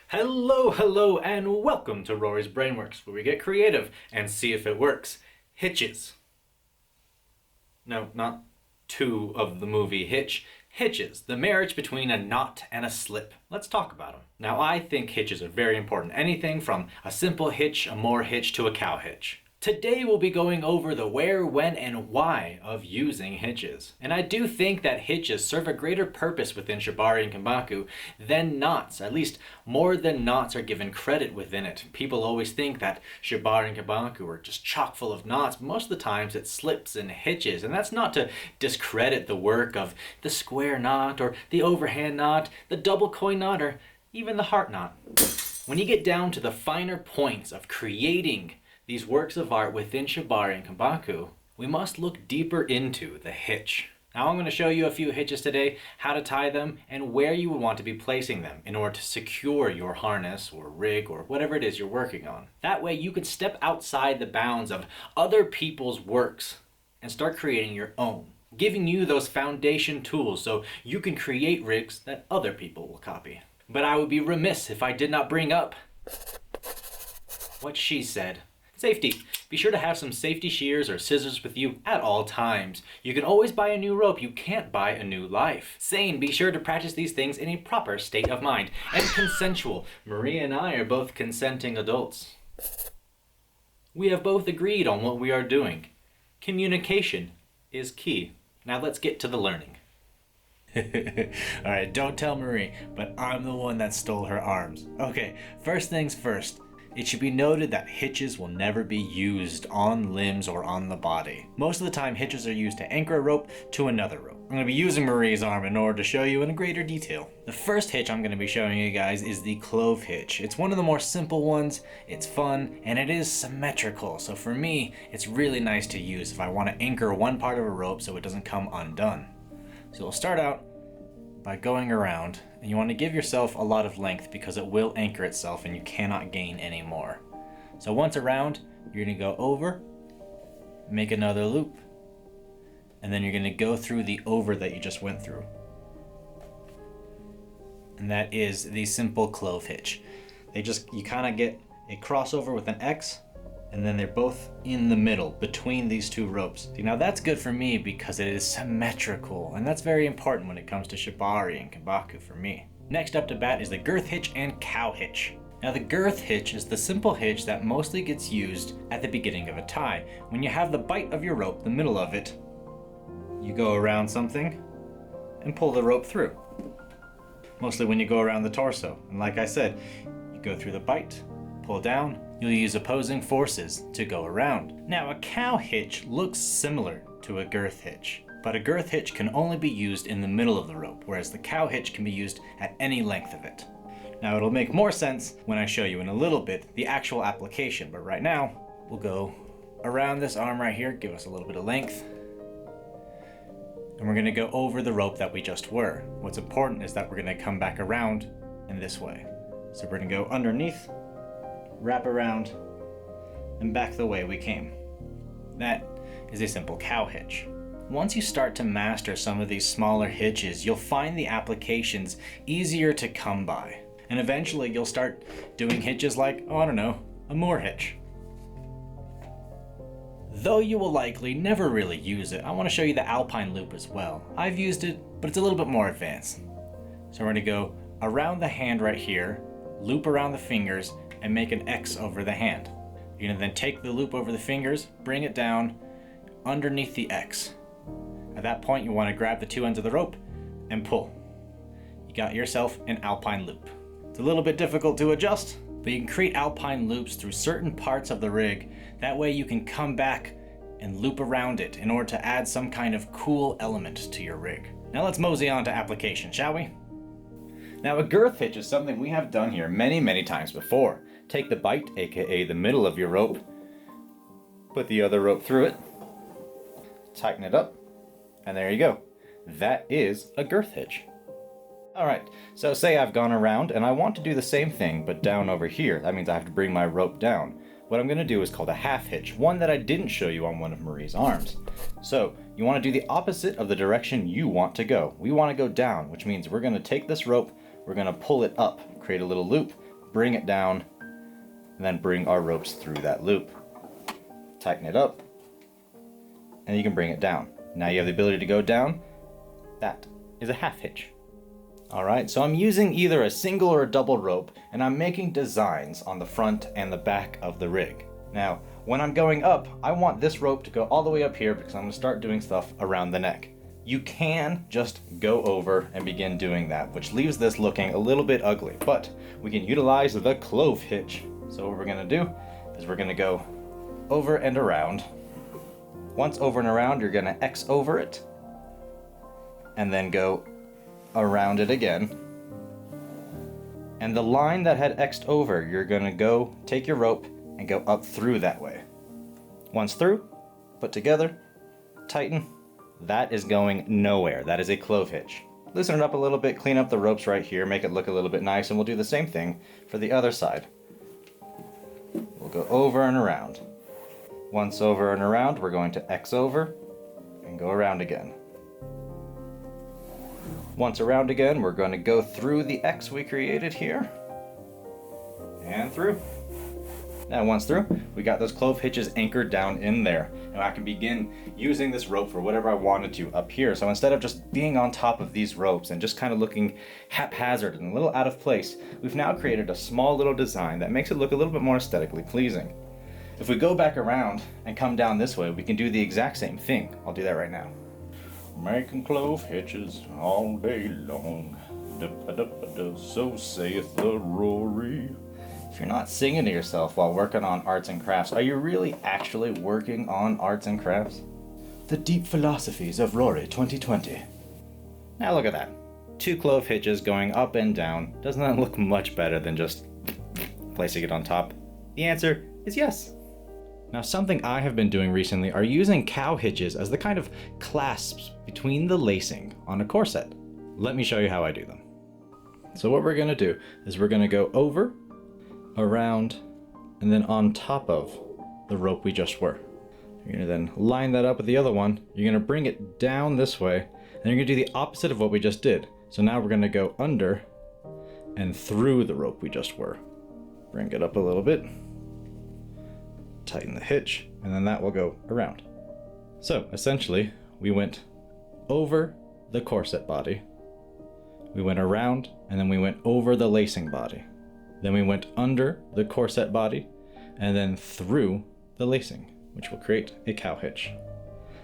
Hello, and welcome to Rory's Brainworks, where we get creative and see if it works. Hitches. No, not two of the movie Hitch. Hitches, the marriage between a knot and a slip. Let's talk about them. Now, I think hitches are very important. Anything from a simple hitch, a moor hitch, to a cow hitch. Today we'll be going over the where, when, and why of using hitches. And I do think that hitches serve a greater purpose within shibari and kenbaku than knots. At least more than knots are given credit within it. People always think that shibari and kenbaku are just chock full of knots. Most of the times it's slips and hitches. And that's not to discredit the work of the square knot or the overhand knot, the double coin knot, or even the heart knot. When you get down to the finer points of creating these works of art within shibari and kenbaku, we must look deeper into the hitch. Now I'm going to show you a few hitches today, how to tie them, and where you would want to be placing them in order to secure your harness or rig or whatever it is you're working on. That way you can step outside the bounds of other people's works and start creating your own, giving you those foundation tools so you can create rigs that other people will copy. But I would be remiss if I did not bring up what she said. Safety. Be sure to have some safety shears or scissors with you at all times. You can always buy a new rope, you can't buy a new life. Sane. Be sure to practice these things in a proper state of mind. And consensual. Maria and I are both consenting adults. We have both agreed on what we are doing. Communication is key. Now let's get to the learning. Alright, don't tell Marie, but I'm the one that stole her arms. Okay, first things first. It should be noted that hitches will never be used on limbs or on the body. Most of the time, hitches are used to anchor a rope to another rope. I'm going to be using Marie's arm in order to show you in greater detail. The first hitch I'm going to be showing you guys is the clove hitch. It's one of the more simple ones, it's fun, and it is symmetrical. So for me, it's really nice to use if I want to anchor one part of a rope so it doesn't come undone. So we'll start out by going around, and you want to give yourself a lot of length because it will anchor itself and you cannot gain any more. So once around, you're going to go over, make another loop, and then you're going to go through the over that you just went through. And that is the simple clove hitch. You kind of get a crossover with an X, and then they're both in the middle between these two ropes. See, now that's good for me because it is symmetrical, and that's very important when it comes to shibari and kenbaku for me. Next up to bat is the girth hitch and cow hitch. Now the girth hitch is the simple hitch that mostly gets used at the beginning of a tie. When you have the bite of your rope, the middle of it, you go around something and pull the rope through. Mostly when you go around the torso. And like I said, you go through the bite, pull down, you'll use opposing forces to go around. Now a cow hitch looks similar to a girth hitch, but a girth hitch can only be used in the middle of the rope, whereas the cow hitch can be used at any length of it. Now it'll make more sense when I show you in a little bit the actual application, but right now we'll go around this arm right here, give us a little bit of length, and we're going to go over the rope that we just were. What's important is that we're going to come back around in this way. So we're going to go underneath, wrap around, and back the way we came. That is a simple cow hitch. Once you start to master some of these smaller hitches, you'll find the applications easier to come by. And eventually you'll start doing hitches like, a moor hitch. Though you will likely never really use it, I want to show you the alpine loop as well. I've used it, but it's a little bit more advanced. So we're going to go around the hand right here, loop around the fingers, and make an X over the hand. You're going to then take the loop over the fingers, bring it down underneath the X. At that point, you want to grab the two ends of the rope and pull. You got yourself an alpine loop. It's a little bit difficult to adjust, but you can create alpine loops through certain parts of the rig. That way you can come back and loop around it in order to add some kind of cool element to your rig. Now let's mosey on to application, shall we? Now a girth hitch is something we have done here many times before. Take the bite, aka the middle of your rope, put the other rope through it, tighten it up, and there you go. That is a girth hitch. Alright, so say I've gone around and I want to do the same thing but down over here. That means I have to bring my rope down. What I'm going to do is called a half hitch, one that I didn't show you on one of Marie's arms. So you want to do the opposite of the direction you want to go. We want to go down, which means we're going to take this rope, we're going to pull it up, create a little loop, bring it down, and then bring our ropes through that loop. Tighten it up, and you can bring it down. Now you have the ability to go down. That is a half hitch. Alright, so I'm using either a single or a double rope, and I'm making designs on the front and the back of the rig. Now, when I'm going up, I want this rope to go all the way up here because I'm going to start doing stuff around the neck. You can just go over and begin doing that, which leaves this looking a little bit ugly, but we can utilize the clove hitch. So what we're going to do is we're going to go over and around. Once over and around, you're going to X over it, and then go around it again. And the line that had X'd over, you're going to go take your rope and go up through that way. Once through, put together, tighten. That is going nowhere. That is a clove hitch. Loosen it up a little bit, clean up the ropes right here, make it look a little bit nice, and we'll do the same thing for the other side. We'll go over and around. Once over and around, we're going to X over and go around again. Once around again, we're going to go through the X we created here and through. Now once through, we got those clove hitches anchored down in there. Now I can begin using this rope for whatever I wanted to up here. So instead of just being on top of these ropes and just kind of looking haphazard and a little out of place, we've now created a small little design that makes it look a little bit more aesthetically pleasing. If we go back around and come down this way, we can do the exact same thing. I'll do that right now. Making clove hitches all day long. Da-ba-da-ba-da, so saith the Rory. If you're not singing to yourself while working on arts and crafts, are you really actually working on arts and crafts? The deep philosophies of Rory 2020. Now look at that. 2 clove hitches going up and down. Doesn't that look much better than just placing it on top? The answer is yes. Now something I have been doing recently are using cow hitches as the kind of clasps between the lacing on a corset. Let me show you how I do them. So what we're going to do is we're going to go over, around, and then on top of the rope we just were. You're going to then line that up with the other one. You're going to bring it down this way, and you're going to do the opposite of what we just did. So now we're going to go under and through the rope we just were. Bring it up a little bit, tighten the hitch, and then that will go around. So essentially, we went over the corset body, we went around, and then we went over the lacing body. Then we went under the corset body, and then through the lacing, which will create a cow hitch.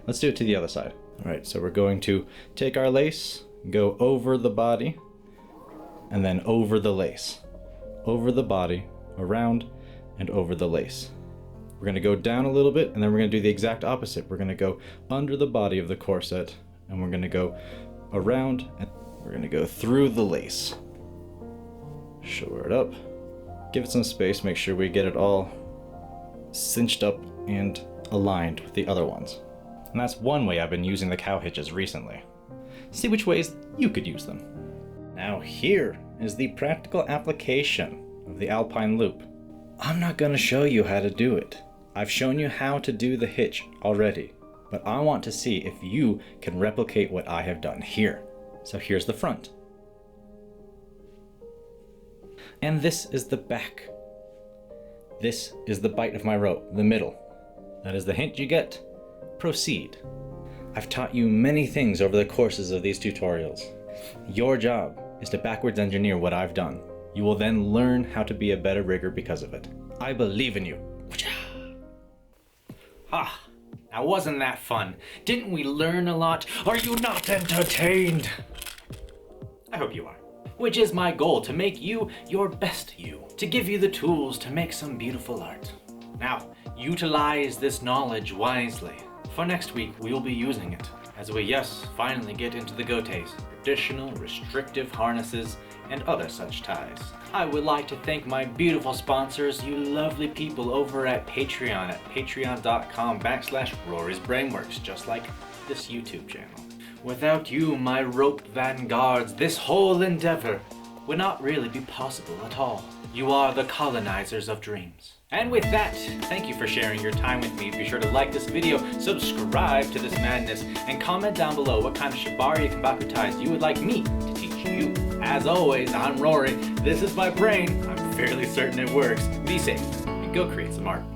Let's do it to the other side. All right, so we're going to take our lace, go over the body, and then over the lace. Over the body, around, and over the lace. We're going to go down a little bit, and then we're going to do the exact opposite. We're going to go under the body of the corset, and we're going to go around, and we're going to go through the lace. Shore it up, give it some space, make sure we get it all cinched up and aligned with the other ones. And that's one way I've been using the cow hitches recently. See which ways you could use them. Now here is the practical application of the alpine loop. I'm not going to show you how to do it. I've shown you how to do the hitch already, but I want to see if you can replicate what I have done here. So here's the front. And this is the back. This is the bite of my rope, the middle. That is the hint you get. Proceed. I've taught you many things over the courses of these tutorials. Your job is to backwards engineer what I've done. You will then learn how to be a better rigger because of it. I believe in you. Ah, now wasn't that fun? Didn't we learn a lot? Are you not entertained? I hope you are. Which is my goal, to make you your best you, to give you the tools to make some beautiful art. Now, utilize this knowledge wisely. For next week, we will be using it as we, yes, finally get into the gotees, traditional restrictive harnesses, and other such ties. I would like to thank my beautiful sponsors, you lovely people over at Patreon at patreon.com/Rory's Brainworks, just like this YouTube channel. Without you, my rope vanguards, this whole endeavor would not really be possible at all. You are the colonizers of dreams. And with that, thank you for sharing your time with me. Be sure to like this video, subscribe to this madness, and comment down below what kind of shibari kambaku ties you would like me to teach you. As always, I'm Rory, this is my brain, I'm fairly certain it works. Be safe and go create some art.